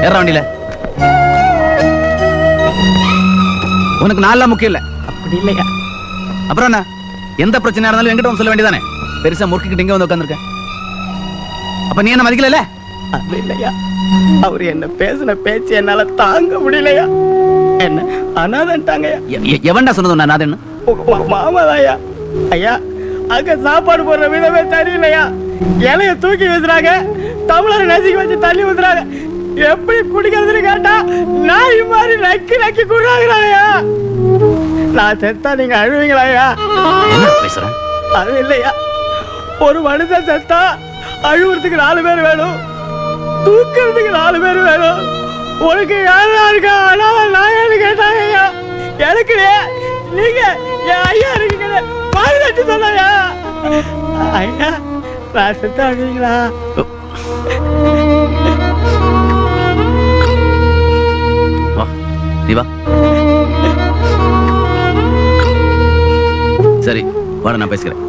ஏற வண்டியில. உனக்கு நாளெல்லாம் முக்கியம் இல்ல. அப்படி இல்லையா? அப்புறம் என்ன, எந்த பிரச்சனையா இருந்தாலும் என்கிட்ட வந்து சொல்ல வேண்டியதானே? பெருசா முறுக்கிக்கிட்டு இங்க வந்து உட்காந்துருக்க. அப்ப நீ என்ன மதிக்கல? அது இல்லையா, அவர் என்ன பேசின பேச்சு என்னால தாங்க முடியலையா. என்ன அனாதன்ட்டாங்க. எவன்டா சொன்னது நான் என்ன? மாமாதாயா. ஐயா, அங்க சாப்பாடு போடுற விதமே சரியில்லையா. இலைய தூக்கி வச்சுறாங்க, தமிழரை நசுக்கி வச்சு தள்ளி ஊத்துறாங்க. எப்படி குடிக்கிறதுன்னு கேட்டா நாய் மாதிரி நக்கி நக்கி குடுறாங்கயா. நான் செத்தா நீங்க அழுவீங்களாயா? பேசுறேன். அது இல்லையா, ஒரு மனுஷன் செத்தா அழுவுறதுக்கு 4 பேர் வேணும், தூக்கிறதுக்கு 4 பேர் வேணும். உனக்கு யாரா இருக்கா நான் கேட்டாங்க ஐயா. எனக்கு நீங்க என் ஐயா இருக்கீங்க பாதி தட்டு சொன்னாயா. ஐயா, நான் செத்தா அழுவீங்களா? வா, நீ வா. சரி, வாட, நான் பேசுகிறேன்.